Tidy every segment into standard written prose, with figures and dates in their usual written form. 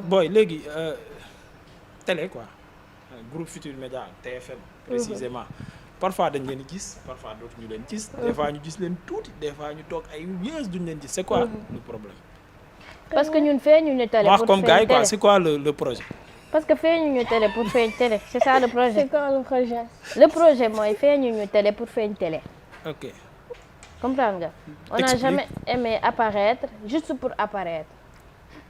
booy léegi télé quoi groupe Futurs Médias TFM précisément parfois dañ leen gis parfois dootuñu leen gis. des fois ñu gis leen tuuti des fois ñu toog ay years duñ leen gis c'est quoi le problème. parce que ñun feeñu ñu télé pour comme gars yi quoi télé. c'est quoi le projet. parce que feeñu ñu télé pour feeñ télé c'est ça le projet. C'est quoi le projet? Le projet mooy feeñu ñu télé pour feeñ télé. ok comprendre nga. on n'a Explique. jamais aimé apparaître juste pour apparaître.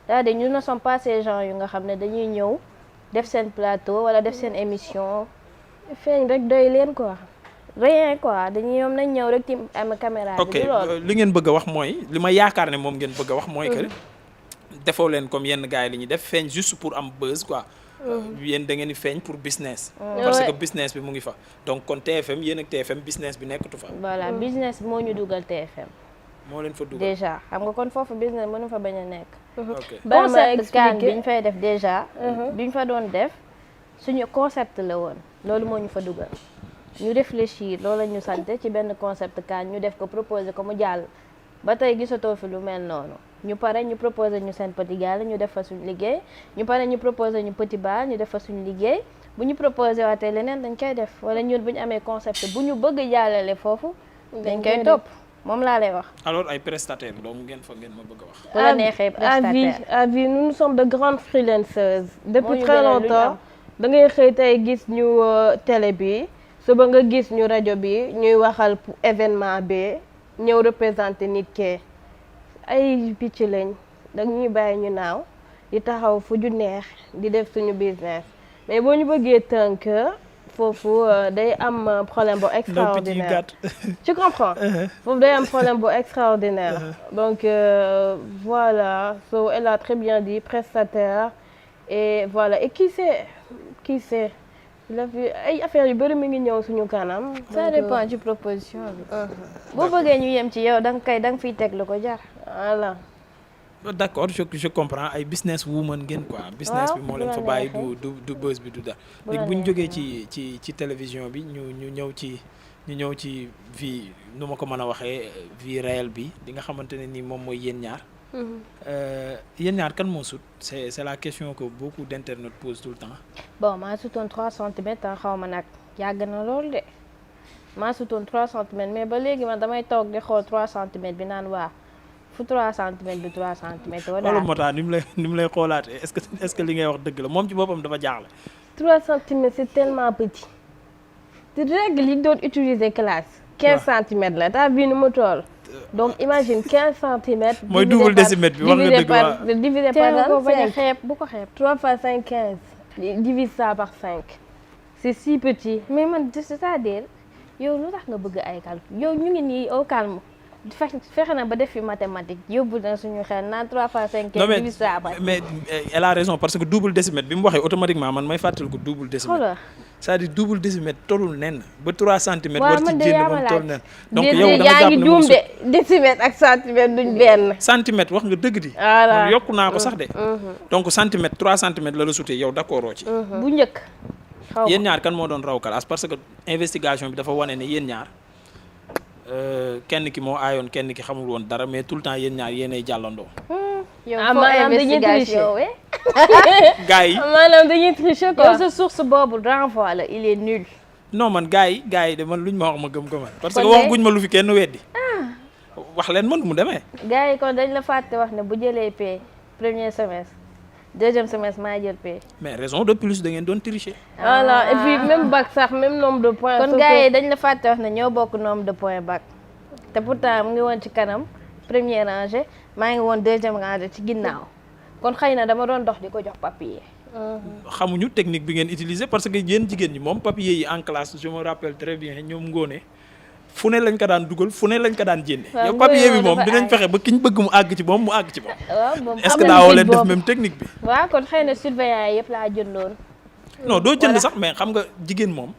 c'est-à-dire nous ne sommes pas ces gens yu nga xam ne dañuy ñëw def seen plateau wala def seen émission feeñ rek doy leen quoi. rien quoi dañuy ñoom nañ ñëw rek ci am caméra bi. ok du loolu li ngeen bëgg a wax mooy li ma yaakaar ne moom ngeen bëgg a wax mooy que defoo leen comme yenn gars yi li ñuy def feeñ juste pour am buzz quoi. yéen da ngeen di feeñ pour business. parce que business bi mu ngi fa. donc kon TFM yéen ak TFM business bi nekkatu fa. voilà business moo ñu dugal TFM. moo leen fa dugal déjà xam nga kon foofu business mënu fa bañ a nekk. ok concept kan bi ñu fay def déjà. bi ñu fa doon def suñu concept la woon loolu moo ñu fa dugal. ñu réfléchir loolu la ñu sant ci benn concept kan ñu def ko proposer ko mu jàll ba tey gisatoo fi lu mel noonu ñu pare ñu proposer ñu seen petit gàll ñu def fa suñu liggéey ñu pare ñu proposer ñu petit bal ñu def fa suñu liggéey bu ñu proposer waatee leneen dañ koy def wala ñun bu ñu amee concept bu ñu bëgg jàllale foofu dañ koy topp moom laa lay wax. alors ay prestataires donc ngeen fa ngeen ma bëgg a wax. bu la neexee prestataire à vie nous sommes de grandes freelanceuses. depuis ñu très gënal lu ñu longtemps am. da ngay xëy tey gis ñu télé bi suba nga gis ñu rajo bi ñuy waxal pour événement bi ñëw représenter nit kee ay picc lañ da ñuy bàyyi ñu naaw di taxaw fu ju neex di def suñu business mais boo ñu bëggee tënk foofu day am problème bu extraordinaire tu comprends foofu day am problème bu extraordinaire donc voilà so elle a très bien dit prestataire et voilà et qui sait la fi ay affaires yu bëri mi ngi ñëw suñu kanam. ça dépend ci proposition bi. boo bëggee ñu yem ci yow da nga fiy teg lu ko jar. voilà. d'accord je comprends ay business woman ngeen quoi. business bi moo leen fa bàyyi du buzz bi du dara. léegi bu ñu jógee ci télévision bi ñu ñëw ci vie nu ma ko mën a waxee vie réelle bi di nga xamante ne ni moom mooy yéen ñaar. yéen ñaar kan moo sut c'est la question que beaucoup d'internautes posent tout le temps. bon maa sutoon 3 centimètres xaw ma nag yàgg na loolu de maa sutoon 3 centimètres mais ba léegi man damay toog di xool 3 centimètres bi naan waa fu 3 centimètres bi 3 centimètres. wala moo tax ni mu lay xoolaatee est-ce que li ngay wax dëgg la moom ci boppam dafa jaaxle. 3 centimètres c'est tellement petit. te règle yi doon utiliser classe. 15 centimètres la t'as vu nu mu toll. donc imagine 15 centimètres. mooy double décimètre bi wax nga dëgg waaw divisé par 25 bu ko xeeb 3 fois 5 15 divise ça par 5 c'est si petit. mais man c'est-à-dire yow lu tax nga bëgg ay calcul yow ñu ngi nii au calme fexe na ba def fi mathématique yóbbu na suñu xel naan 3 fois 5 15 divise ça par. mais elle a raison parce que double décimètre bi mu waxee automatiquement man may fàttali ko double décimètre. c'est-à-dire double décimètre tollul nen ba 3 centimètres. war ci génn moom toll nen. donc yow da nga jàpp ne moom de décimètre ak centimètre duñ benn. centimètre wax nga dëgg di. voilà man yokku naa ko sax de. donc centimètre 3 centimètres la sutee yow d'accord ci. bu njëkk. xaw ma yéen ñaar kan moo doon raw kalaas parce que investigation bi dafa wane ne yéen ñaar kenn ki moo aayoon kenn ki xamul woon dara mais tout le temps yéen ñaar yéenay jàllandoo. yow maanaam dañuy tricher. gars yi maanaam dañuy tricher quoi. yow sa source boobu renvoi la il est nul. non man gars yi de man luñ ma wax ma gëm ko man. parce que wax guñ ma lu fi kenn weddi. wax leen man mu demee. gars yi kon dañ la fàtte wax ne bu jëlee paie premier semestre deuxième semestre maa jël paie. mais raison de plus da ngeen doon tricher. voilà et puis même bac sax même nombre de points. kon gars yi dañ la fàtte wax ne ñoo bokk nombre de points bac te pourtant mu ngi woon ci kanam première rangée maa ngi woon deuxième rangée ci ginnaaw kon xëy na dama doon dox di ko jox papier. xamuñu technique bi ngeen utiliser parce que yéen jigéen ñi moom papier yi en classe je me rappelle très bien ñoom ngoone fu ne lañ ko daan dugal fu ne lañ ko daan jénne. yow papier bi moom dinañ fexe ba kiñ bëgg mu àgg ci moom mu àgg ci moom. waaw moom est-ce que daawoo leen def même technique bi. waaw kon xëy na surveillant yëpp laa jëndoon. non doo jënd sax mais xam nga jigéen moom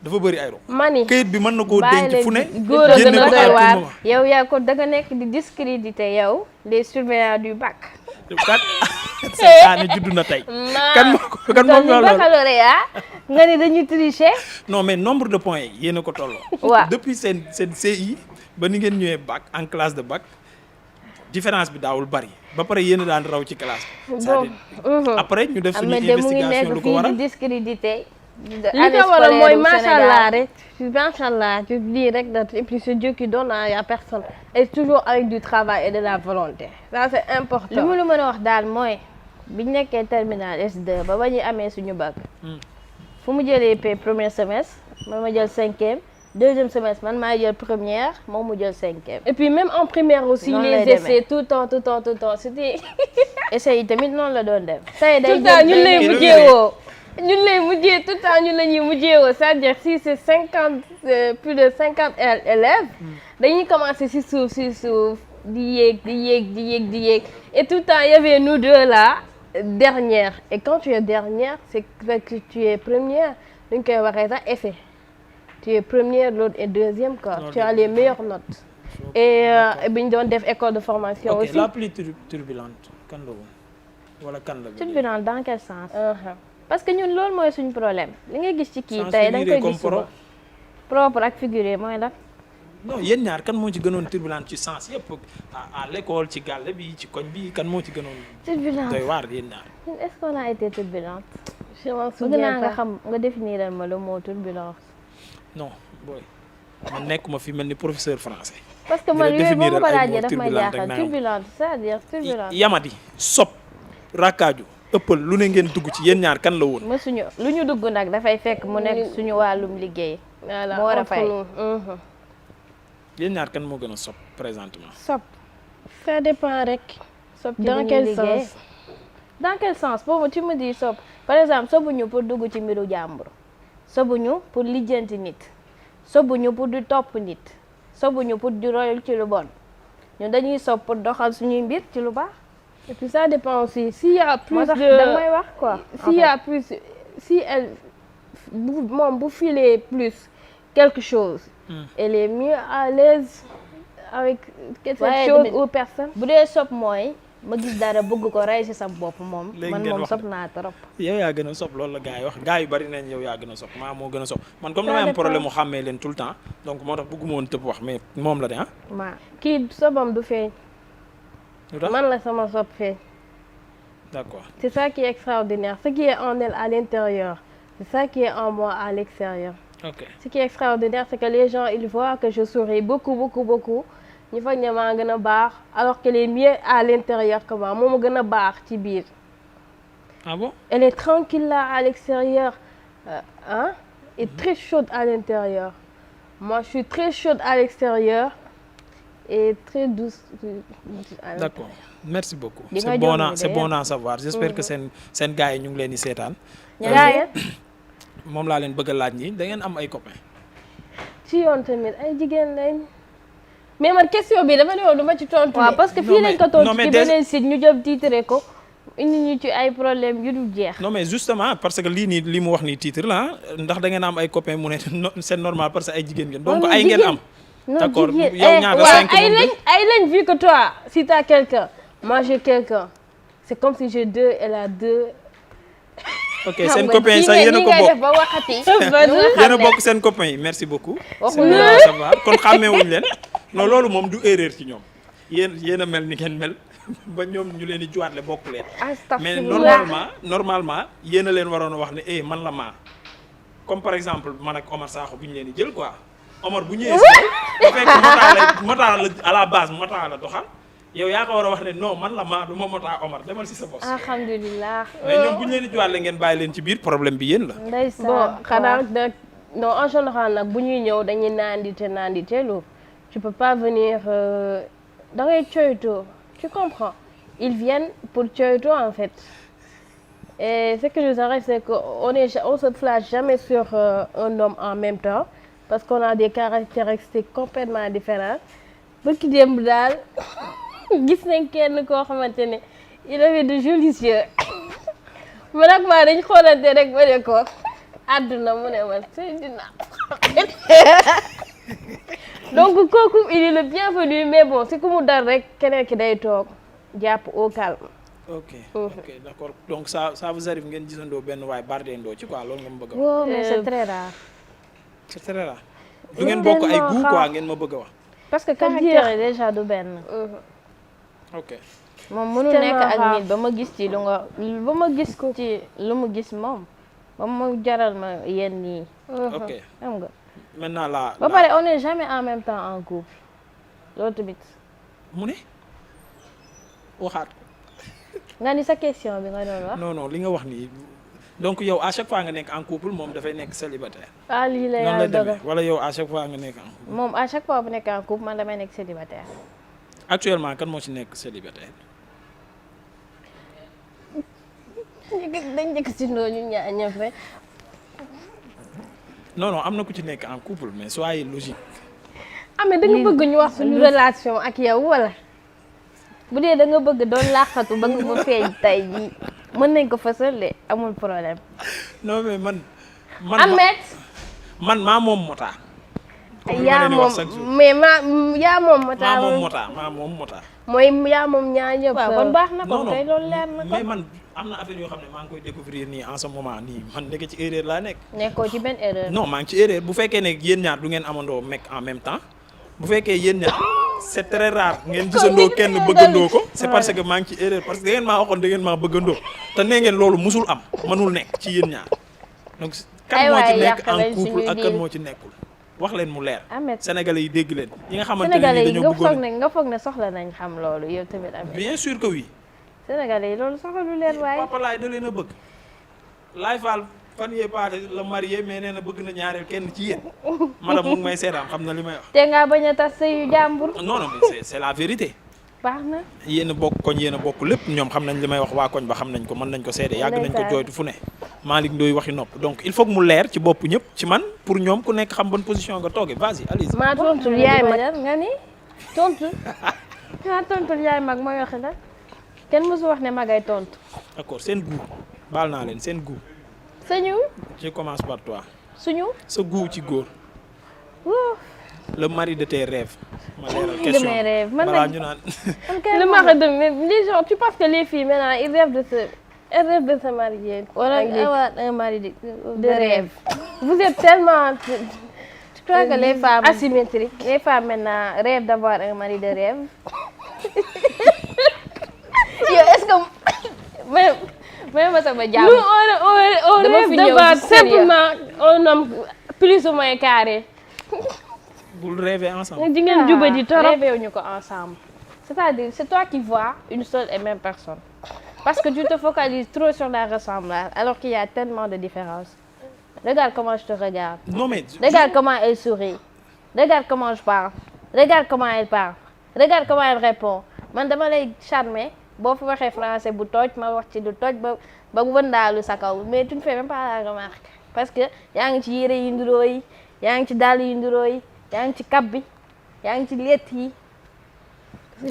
dafa bëri ay ro. mani këyit bi mën na koo denc fu ne. góor a gën a doy waar yow yaa ko da nga nekk di discréditer yow les surveillants du bac. kat Sané juddu na tey. kan moom ñoo lool baccalauréat nga ni dañuy tricher. non mais nombre de points yi yéen a ko tolloo. waaw depuis seen CI ba ni ngeen ñëwee bac en classe de bac différence bi daawul bari ba pare yéen a daan raw ci classe bi. c'est-à-dire après ñu def suñu Amady mu ngi investigation nekk lu ko fii waral. di discrédité. li ko waral mooy macha allah rek macha allah tu dis rek et puis c'est Dieu qui donne à personne et toujours avec du travail et de la volonté ça c'est important. li mu la mën a wax daal mooy biñ nekkee terminal S2 ba ñuy amee suñu bac. fu mu jëlee premier semestre man ma jël 5e deuxième semestre man maa jël première moom mu jël 5e. et puis même en primaire aussi les essais tout le temps c'était. essais yi tamit noonu la doon dem. tey day tout le temps ñun lay mujjee tout le temps ñun la ñuy mujjee c'est-à-dire si c'est 50 plus de 50 élèves. dañuy commencer ci suuf di yéeg et tout le temps il y avait nous deux là dernière et quand tu es dernière c'est que tu es première dañ koy waxee sax effet tu es première l'autre est deuxième quoi. Tu as les meilleures notes. et bi ñu doon def école de formation aussi. La plus turbulente kan la woon wala kan la. turbulente dans quel sens. parce que ñun loolu mooy suñu problème li nga gis ci kii tey da nga koy gis suba propre ak figuré mooy la. non yéen ñaar kan moo ci gënoon turbulente ci sens yëpp à l'école ci gàlle bi ci koñ bi kan moo ci gënoon. turbulente doy waar yéen ñaar. est-ce qu'on a été turbulente. je m'en bëgg naa nga xam nga définir ma le mot turbulence. non booy man nekkuma fi mel ni professeur français. parce que man yooyu boo ma ko laajee daf may jaaxal turbulente c'est-à-dire turbulente. Yamadi sob rakkaaju ëppal lu ne ngeen dugg ci yéen ñaar kan la woon. mësuñu lu ñu dugg nag dafay fekk mu nekk suñu wàllum liggéey. moo war a fay. yéen ñaar kan moo gën a sob présentement. sob ça dépend rek. sob dans quel sens. dans quel sens boobu tu me dis sob par exemple sobuñu pour dugg ci mbiru jàmbur. sobuñu pour lijjanti nit. sobuñu pour di topp nit. sobuñu pour di royal ci lu bon. ñun dañuy sob pour doxal suñuy mbir ci lu baax. et puis ça dépend aussi s'il y a plus de damay wax quoi. s'il y a plus si elle moom bu filer plus quelque chose. elle est mieux à l'aise avec cette chose ou personne. bu dee sob mooy ma gis dara bëgg ko rey ci sa bopp moom. man moom sob naa trop. yow yaa gën a sob loolu la gars yi wax gars yu bari nañ yow yaa gën a sob maa moo gën a sob man comme damay am problème mu xàmmee leen tout le temps donc moo tax bëgguma woon tëb wax mais moom la de ah. waaw kii sobam du feeñ. man la sama sob feeñ. D'accord. C'est ça qui est extraordinaire. Ce qui est en elle à l'intérieur, c'est ça qui est en moi à l'extérieur. Ok. Ce qui est extraordinaire, c'est que les gens, ils voient que je souris beaucoup. Ñu foog ne maa gën a baax alors qu'elle est mieux à l'intérieur que moi. Moom gën a baax ci biir. Ah bon? Elle est tranquille là à l'extérieur. Et très chaude à l'intérieur. Moi, je suis très chaude à l'extérieur et très douce. D'accord. Merci beaucoup. C'est bon à savoir. J'espère que seen gars yi ñu ngi leen di seetaan. moom laa leen bëgg a laaj ñi da ngeen am ay copains. ci yoon tamit ay jigéen lañ. mais man question bi dama ne woon du ma ci tontu. waaw parce que fii lañ ko tontu ci beneen site ñu jëm titre ko indi ñu ci ay problème yu dul jeex. non mais justement parce que lii nii li mu wax nii titre la ndax da ngeen am ay copains mu ne c'est normal parce que ay jigéen ngeen. donc ay ngeen am. d'accord yow ñaata 5 ay lañ vu que toi si t'as quelqu'un moi j'ai quelqu'un c'est comme si j'ai 2 elle a 2. ok seen copain sax yéen a ko bokk ba waxati. yéen a bokk seen copain yi merci beaucoup. c'est bon à savoir kon xàmmeewuñu leen non loolu moom du erreur ci ñoom yéen a mel ni ngeen mel ba ñoom ñu leen di juwaatle bokk leen. mais normalement yéen a leen waroon a wax ne man la maa comme par exemple man ak Omar Sakho bu ñu leen di jël quoi Omar bu ñëwee si bu fekk Mata la à la base Mata la doxal yow yaa ko war a wax ne non man la maa du ma Mata Omar demal si sa boss. alhamdulilah. mais ñoom bu ñu leen di juwaatle ngeen bàyyi leen ci biir problème bi yéen la. ndeysaan bon xanaa nag non en général nag bu ñuy ñëw dañuy nandite lu tu peux pas venir da ngay coytu tu comprends ils viennent pour coytu en fait et ce que je dirais c'est que on se flatte jamais sur un homme en même temps parce qu'on a des caractéristiques complètement différentes ba ki démb daal gis nañ kenn koo xamante ne il avait de jolis yeux man ak maa dañ xoolante rek ba ne ko àdduna mu ne man Seydina donc kooku il est le bienvenu mais bon si ku mu dal rek keneen ki day toog jàpp au calme. ok d'accord donc ça vous arrive ngeen gisandoo benn waay bardendoo ci quoi loolu nga ma bëgg a wax. waaw mais c'est très rare. c'est très rare. du ngeen bokk ay goût quoi ngeen ma bëgg a wax. parce que caractère yi déjà du benn. ok moom mënu nekk ak tellement nit ba ma gis ci lu nga ba ma gis ko ci lu mu gis moom ba mu jaral ma yenn yi ok xam nga maintenant ba pare on n'est jamais en même temps en couple loolu tamit mu ne waxaat nga ni sa question bi nga doon wax non li nga wax nii donc yow à chaque fois nga nekk en couple moom dafay nekk célibataire ah lii la noonu yàlla la demee dogal wala yow à chaque fois nga nekk en couple moom à chaque fois bu nekk en couple man damay nekk célibataire actuellement kan moo ci nekk célibataire dañ njëkk si ndoo ñu ñaa ñëpp rek non am na ku ci nekk en couple mais soyez logique mais da nga bëgg ñu wax suñu relation ak yow wala. bu dee da nga bëgg doon làqatu bëgg mu feeñ tey jii mën nañ ko fësal de amul problème. non mais man Ahmed maa moom mota yaa moom mais yaa moom mota maa moom mota mooy yaa moom ñaar ñëpp. waaw kon baax na ko tey loolu leer na ko mais man am na affaire yoo xam ne maa ngi koy découvrir nii en ce moment nii man nekk ci erreur laa nekk. nekkoo ci benn erreur. non maa ngi ci erreur bu fekkee ne yéen ñaar du ngeen amandoo mekk en même temps bu fekkee yéen ñaar c'est très rare ngeen gisandoo kenn bëggandoo ko. c'est parce que maa ngi ci erreur parce que da ngeen maa waxoon da ngeen maa bëggandoo te nee ngeen loolu musul am mënul nekk ci yéen ñaar donc. kan moo ci nekk en couple ak kan moo ci nekkul. wax leen mu leer. Ahmed Sénégalais yi dégg leen. ñi nga xamante ne nii dañoo bëggoon nga foog ne soxla nañ xam loolu yow tamit Ahmed. bien sûr que oui. Sénégalais yi loolu soxla lu leen waaye. papa laay da leen a bëgg. laay faal fan yee paase la marié mais nee na bëgg na ñaareel kenn ci yéen. madame mu ngi may seetaan xam na li may wax. te ngaa bañ a tas sëyu jàmbur. non mais c'est la vérité. baax na. yéen a bokk koñ yéen a bokk lépp ñoom xam nañ li may wax waa koñ ba xam nañ ko mën nañ ko seede yàgg nañ ko jooytu fu ne. Malick Ndoye waxi nopp donc il faut que mu leer ci bopp ñëpp ci man pour ñoom ku nekk xam ban position nga toogee vas-y allez. maa tontu yaay mag nga ni tontu. maa tontu yaay mag mooy waxi la kenn mësu wax ne magay tontu. d'accord seen goût baal naa leen seen goût. sañu. je commence par toi. suñu. sa goût ci góor. le mari de tes rêves. ma leeral question de mes rêves man balaa ñu naan. le mari de les gens tu penses que les filles maintenant ils rêvent de se marier. wala avoir un mari de rêve. Vous êtes tellement. Je crois que les femmes asymétriques. Les femmes maintenant rêvent d'avoir un mari de rêve. Yo, est-ce que même sama jàmm. Nous on rêve d'avoir simplement un homme plus ou moins carré. Vous rêvez ensemble. di ngeen jubadi torop. Rêver wuñu ko ensemble. C'est-à-dire c'est toi qui vois une seule et même personne. Parce que tu te focalises trop sur la ressemblance alors qu'il y a tellement de différences. Regarde comment je te regarde. Non mais. Regarde comment elle sourit. Regarde comment je parle. Regarde comment elle parle. Regarde comment elle répond. Man dama lay charmer boo fi waxee français bu toj ma wax ci lu toj ba wëndaalu sa kaw mais tu ne fais même pas la remarque. Parce que yaa ngi ci yére yu nduroo yi yaa ngi ci dàll yu nduroo yi yaa ngi ci kab bi yaa ngi ci létt yi.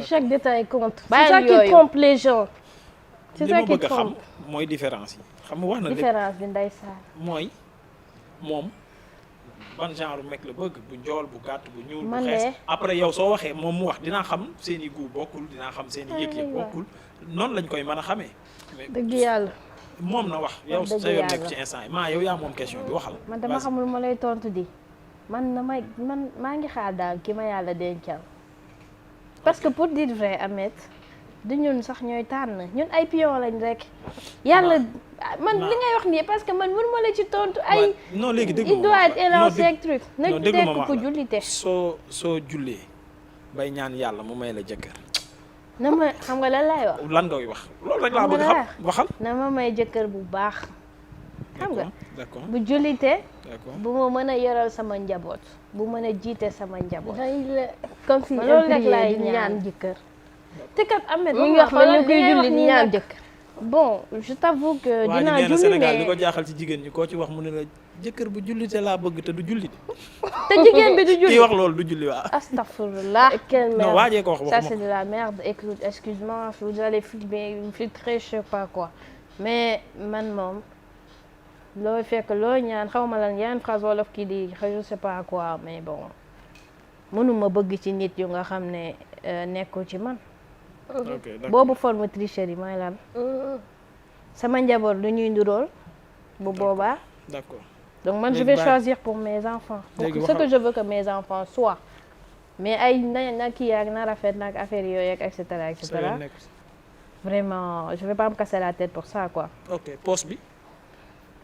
Chaque détail compte. C'est ça qui trompe les gens. C'est ça qui trompe. Mooy différence yi xam nga wax na différence bi ndeysaan. mooy moom ban genre mec la bëgg bu njool bu gàtt bu ñuul bu man xees de après yow soo waxee moom mu wax dinaa xam seen i goût bokkul dinaa xam seen i yëg-yëg bokkul noonu lañ koy mën a xamee. dëgg yàlla. moom na wax yow sa yoon nekk ci instant yi maa yow yaa moom question bi waxal. man dama xamul ma lay tontu di man maa ngi xaar daal ki ma yàlla dencal. parce que pour dire vrai Ahmed du ñun sax ñooy tànn ñun ay pion lañ rek. yàlla man li ngay wax nii parce que man mënu ma la ci tontu ay. non léegi dégg il doit être élancé ak truc. non dégg ma ko jullite. soo jullee bay ñaan yàlla mu may la jëkkër. na ma xam nga lan laay wax. lan ngay wax loolu rek laa bëgg xam waxal. na ma may jëkkër bu baax. xam nga d'accord bu jullite. d'accord bu ma mën a yoral sama njaboot. bu mën a jiite sama njaboot. comme si loolu rek laay ñaan jëkkër. te kat Ahmed mu ngi wax ne kuy julli di ñaan jëkkër. bon je t'avoue que dinaa julli Sénégal li ko jaaxal ci jigéen ñi koo ci wax mu ne la jëkkër bu jullite laa bëgg te du julli de. te jigéen bi du julli kii wax loolu du julli waa. Astaghfirullah. non waajee ko wax ça c'est de la merde écoute excuse-moi vous allez filtrer je sais pas quoi mais man moom looy fekk looy ñaan xaw ma lan yan phrase wolof kii di je sais pas quoi mais bon mënuma bëgg ci nit yu nga xam ne nekkul ci man. boobu forme tricherie mooy lan. sama njaboot lu ñuy ndurool bu boobaa. d'accord donc man je vais choisir pour mes enfants. pour ce que je veux que mes enfants soient. mais ay na kii ak na rafet nag affaire yooyu ak et cetera et cetera. vraiment je vais pas me casser la tête pour ça quoi. ok poste bi.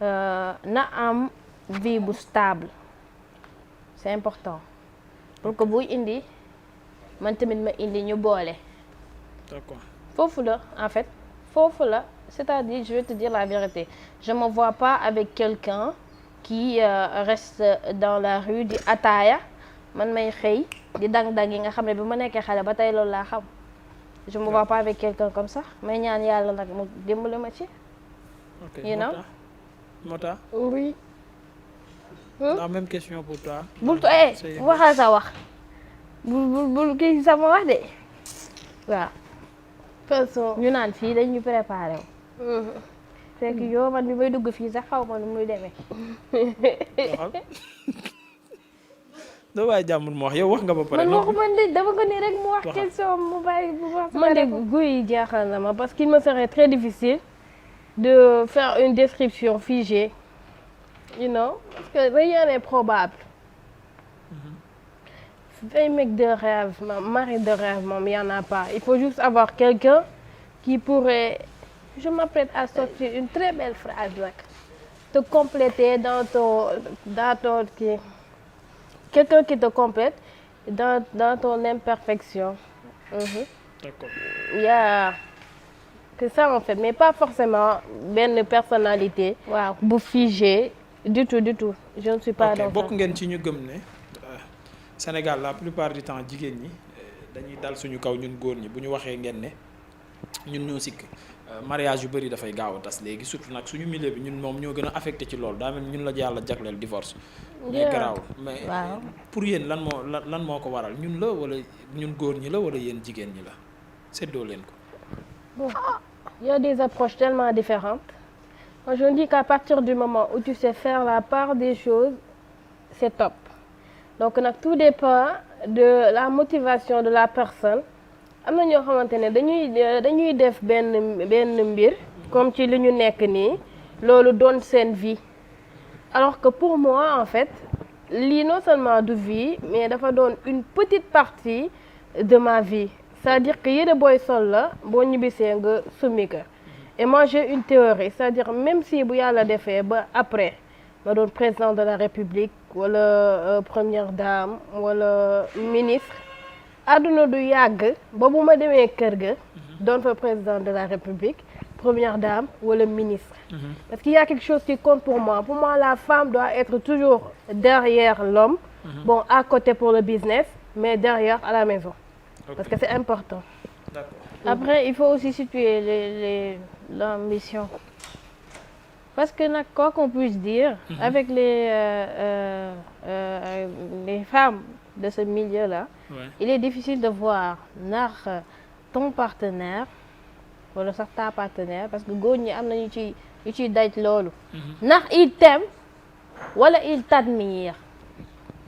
Na am vie bu stable c'est important pour que buy indi man tamit ma indi ñu boole. d'accord foofu la en fait foofu la c'est-à-dire je vais te dire la vérité je me vois pas avec quelqu'un qui reste dans la rue di ataaya man may xëy di dang-dang yi nga xam ne bi ma nekkee xale ba tey loolu laa xam je me vois pas avec quelqu'un comme ça may ñaan yàlla nag mu dimbali ma ci. ok you know. Mota oui. la même question pour toi. bul waxal sa wax bul kii sama wax de waaw. façon ñu naan fii dañu préparé wu. fekk yow man bi may dugg fii sax xaw ma nu muy demee. doo bàyyi jàmbur mu wax yow wax nga ba pare. man waxuma de dama ko ni rek mu wax question mu bàyyi mu wax. man de guy yi jaaxal na ma parce qu'il me serait très difficile de faire une description figée you know parce que rien n'est probable. Un mec de rêve, mari de rêve, il n'y en a pas. Il faut juste avoir quelqu'un qui pourrait, je m'apprête à sortir une très belle phrase, là, te compléter dans ton qui, quelqu'un qui te complète dans ton imperfection. D'accord. Il y a que ça en fait, mais pas forcément une personnalité. waaw bu figée du tout. Je ne suis pas dans ça. bokk ngeen ci ñu gëm ne Sénégal la plupart du temps jigéen ñi dañuy dal suñu kaw ñun góor ñi bu ñu waxee ngeen ne ñun ñoo sikk mariage yu bëri dafay gaaw a tas léegi surtout nag suñu milieu bi ñun moom ñoo gën a affecté ci loolu daa mel ñun la yàlla jagleel divorce. mais garaaw mais pour yéen lan moo ko waral ñun la wala ñun góor ñi la wala yéen jigéen ñi la séddoo leen ko. Bon, il y a des approches tellement différentes. Moi, je me dis qu'à partir du moment où tu sais faire la part des choses, c'est top. Donc tout dépend de la motivation de la personne. Am na ñoo xamante ne dañuy def benn mbir comme ci li ñu nekk nii loolu doon seen vie. Alors que pour moi en fait lii non seulement du vie mais dafa doon une petite partie de ma vie. C'est-à-dire que yére booy sol la boo ñibbisee nga summi ko. Et moi j'ai une théorie c'est-à-dire même si bu yàlla defee ba après ma doon président de la République wala première dame wala ministre àdduna du yàgg ba bu ma demee kër ga doon fa président de la République première dame wala ministre. Parce qu'il y a quelque chose qui compte pour moi. Pour moi la femme doit être toujours derrière l'homme. Bon à côté pour le business mais derrière à la maison. Okay. Parce que c'est important. D'accord. Après il faut aussi situer l'ambition. Parce que nag quoi qu'on puisse dire avec les femmes de ce milieu-là, il est difficile de voir ndax ton partenaire wala sax ta partenaire parce que góor ñi am na ñu ciy daj loolu. ndax il t'aime wala il t'admire.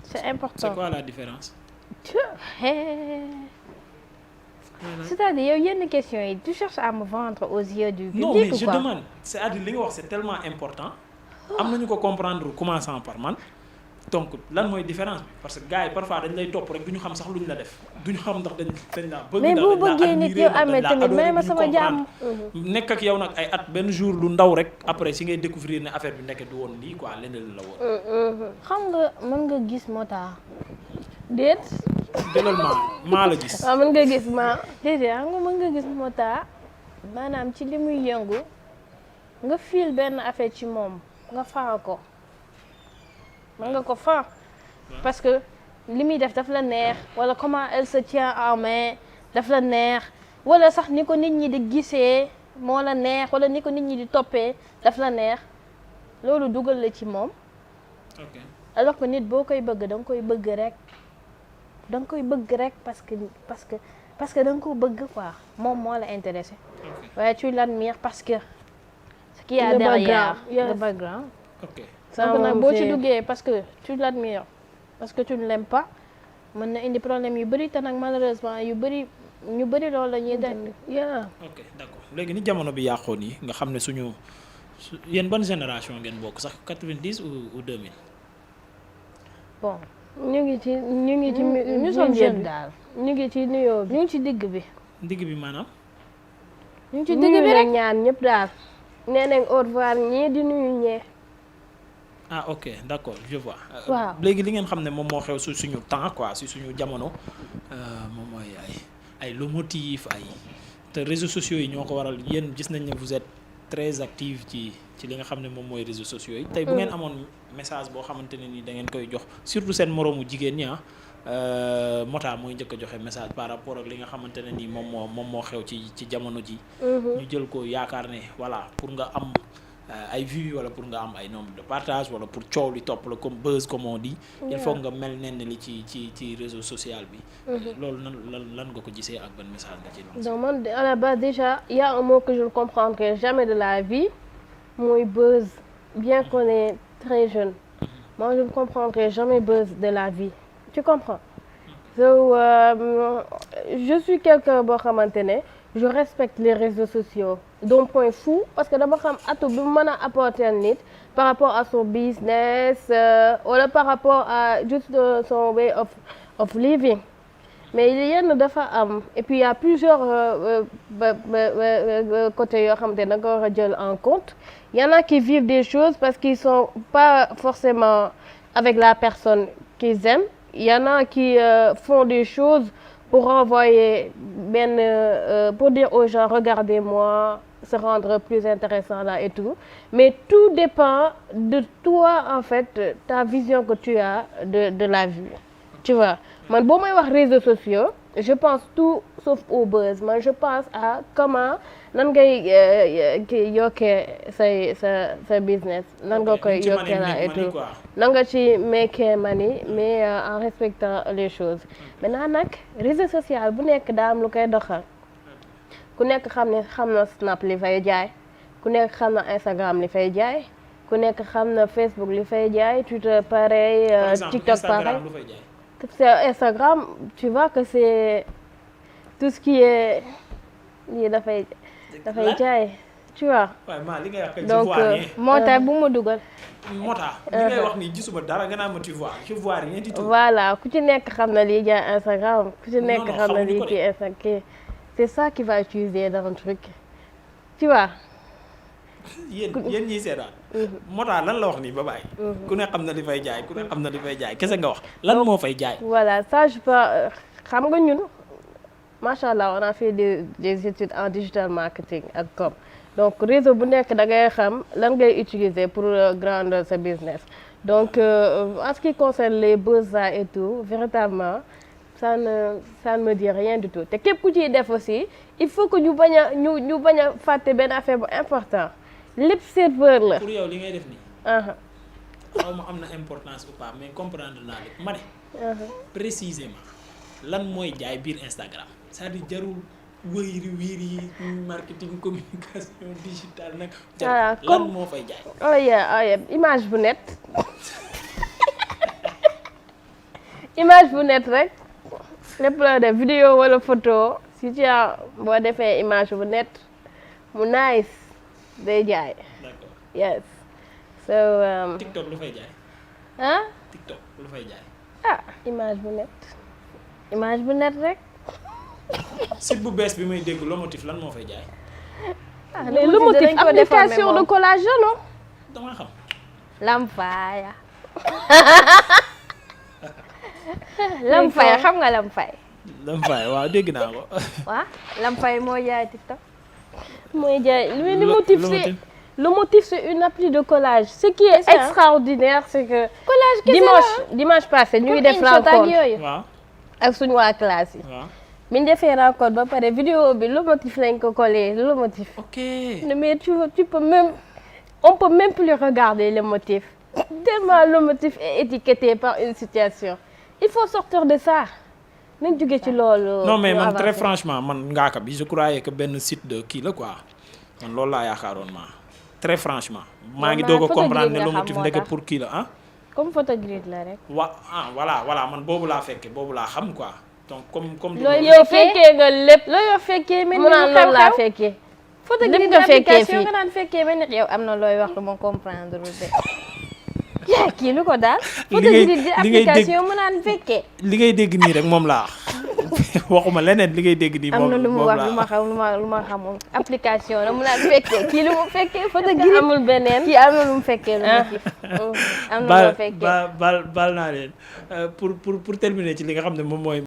C'est important. C'est quoi la différence? C'est-à-dire yow yenn questions yi tu cherches à me vendre aux yeux du public. Non mais ou je quoi? demande c'est-à-dire li nga wax c'est tellement important am nañu ko comprendre commençant par man donc lan mooy différence bi parce que gars yi parfois dañ lay topp rek du ñu xam sax lu ñu la def du ñu xam ndax dañ la bëgg. mais bu bëggee nit yow amee tamit may ma sama jàmm. nekk ak yow nag ay at benn jour lu ndaw rek après si ngay découvrir ne affaire bi nekk du woon lii quoi leneen la woon. xam nga mën nga gis moo tax. déet. jëlal maa la gis. waaw mën nga gis ma. déedéet xam nga mën nga gis moo tax maanaam ci li muy yëngu nga fiil benn affaire ci moom nga faa ko mën nga ko faa parce que li muy def daf la neex wala comment elle se tient en main daf la neex wala sax ni ko nit ñi di gisee moo la neex wala ni ko nit ñi di toppee daf la neex loolu dugal la ci moom. ok alors que nit boo koy bëgg da nga koy bëgg rek. da nga koy bëgg rek parce que da nga ko bëgg quoi moom moo la intéressé. waaye tu l'admires parce que ce qu'il y a derrière le background. ok donc nag boo ci duggee parce que tu l'admires parce que tu ne l'aimes pas mën na indi problème yu bëri te nag malheureusement ñu bëri loolu la ñuy def. ok d'accord léegi ni jamono bi yàqoon yi nga xam ne yéen ban génération ngeen bokk sax 90 ou 2000. bon. ñu ngi ci ñu sommes jeunes daal. ñu ngi ci nuyoo bi ñu ngi ci digg bi. digg bi maanaam. ñu ngi ci digg bi rek ñaan ñëpp daal nee nañ au revoir ñii di nuyu ñee. ah ok d'accord je vois. waaw léegi li ngeen xam ne moom moo xew su suñu temps quoi si suñu jamono moom mooy ay lomotif ay te réseaux sociaux yi ñoo ko waral yéen gis nañ ne vous êtes très active ci li nga xam ne moom mooy réseaux sociaux yi. tey bu ngeen amoon message boo xamante ne ni da ngeen koy jox surtout seen moroomu jigéen ñi Mota mooy njëkk a joxe message par rapport ak li nga xamante ne ni moom moo xew ci jamono ji. ñu jël ko yaakaar ne voilà pour nga am. ay vues wala pour nga am ay nombre de partage wala pour coow li topp la comme buzz comme on dit. il faut nga mel nen li ci réseau social bi. loolu lan nga ko gisee ak ban message nga ci lancé. donc man à la base déjà il y a un mot que je ne comprendrai jamais de la vie mooy buzz bien qu'on est très jeune. moi je ne comprendrai jamais buzz de la vie tu comprends. so je suis quelqu'un boo xamante ne je respecte les réseaux sociaux d'un point fou parce que dama xam atu bi mu mën a apporter nit par rapport à son business wala par rapport à juste son way of living mais yenn dafa am et puis il y a plusieurs côtés yoo xamante ne da nga ko war a jël en compte il y en a qui vivent des choses parce qu'ils sont pas forcément avec la personne qu'ils aiment il y en a qui font des choses pour renvoyer pour dire aux gens regardez-moi se rendre plus intéressant là et tout mais tout dépend de toi en fait ta vision que tu as de la vie tu vois man boo may wax réseaux sociaux je pense tout sauf au buzz man je pense à comment nan ngay yokkee sa business nan nga koy yokkee là et tout nan nga ci make money mais en respectant les choses maintenant nag réseau social bu nekk daa am lu koy doxal ku nekk xam na Snap li fay jaay ku nekk xam na Instagram li fay jaay ku nekk xam na Facebook li fay jaay Twitter pareil TikTok pareil c'est Instagram tu vois que c'est tout ce qui est lii dafay jaay tu vois. waaw maa li ngay wax donc moo tax bu ma dugal. moo tax li ngay wax nii gisuma dara nga naan ma tu vois je vois rien du tout. voilà ku ci nekk xam na lii jaay Instagram. ku ci nekk xam na lii ci Instagram. c'est ça qui va utiliser dans le truc tu vois. yéen ñiy seetaan. moo tax lan la wax nii ba bàyyi. ku ne xam na li fay jaay ku ne xam na li fay jaay kese nga wax lan moo fay jaay. voilà ça je peux xam nga ñun macha allah on a fait des études en digital marketing ak com donc réseau bu nekk da ngay xam lan ngay utiliser pour grandir sa business donc en ce qui concerne les buzz et tout véritablement ça ne me dit rien du tout te képp ku ciy def aussi il faut que ñu bañ a fàtte benn affaire bu important. lépp serveur la. pour yow li ngay def nii. xaw ma am na importance ou pas mais comprendre naa lépp ma ne. précisément lan mooy jaay biir Instagram c'est-à-dire jarul wëyri wiiri marketing communication digitale nag. voilà lan moo fay jaay. oh yeah image bu net. image bu net rek lépp la def vidéo wala photo si tu as boo defee image bu net mu nice. day jaay. d'accord yes. so. TikTok lu fay jaay. TikTok lu fay jaay. image bu net rek. site bu bees bi may dégg Lomotif lan moo fay jaay. mais Lomotif application de collage non. dama xam. Lamfaya. Lamfaya xam nga Lamfaya. Lamfaya waaw dégg naa ko. waaw Lamfaya moo jaay TikTok. mooy jaay Lomotif c'est une appli de collage ce qui est extraordinaire c'est que dimanche passé ñu ngi def rencontre waaw ak suñu waa classe yi bi ñu defee rencontre ba pare vidéo bi Lomotif lañ ko collé Lomotif ok mais tu peux même on peut même plus regarder Lomotif tellement Lomotif est étiqueté par une situation il faut sortir de ça nañ jóge ci loolu. non mais man très franchement man Ngaaka bi je croyais que benn site de kii la quoi man loolu laa yaakaaroon très franchement. maa ngi doog a comprendre ne Lomotif ndeke pour kii la ah. comme photogrid la rek. voilà man boobu laa fekkee boobu laa xam quoi donc comme. loolu yow fekkee nga lépp. loolu yow fekkee mel ni mu xew laa fekkee. photogrid nga fekkee fii nga naan fekkee mel ni yow am na looy wax lu ma comprendre de. yaa kii lu ko daal. photogrid di application mu naan fekkee. li ngay dégg nii rek moom laa wax. waxuma leneen li ngay dégg nii. am na lu mu wax lu ma xamul application la mu naan fekkee kii lu mu fekkee photo gi amul beneen kii am na lu mu fekkee lu mu kii am na lu mu fekkee baal naa leen pour terminer ci li nga xam ne moom mooy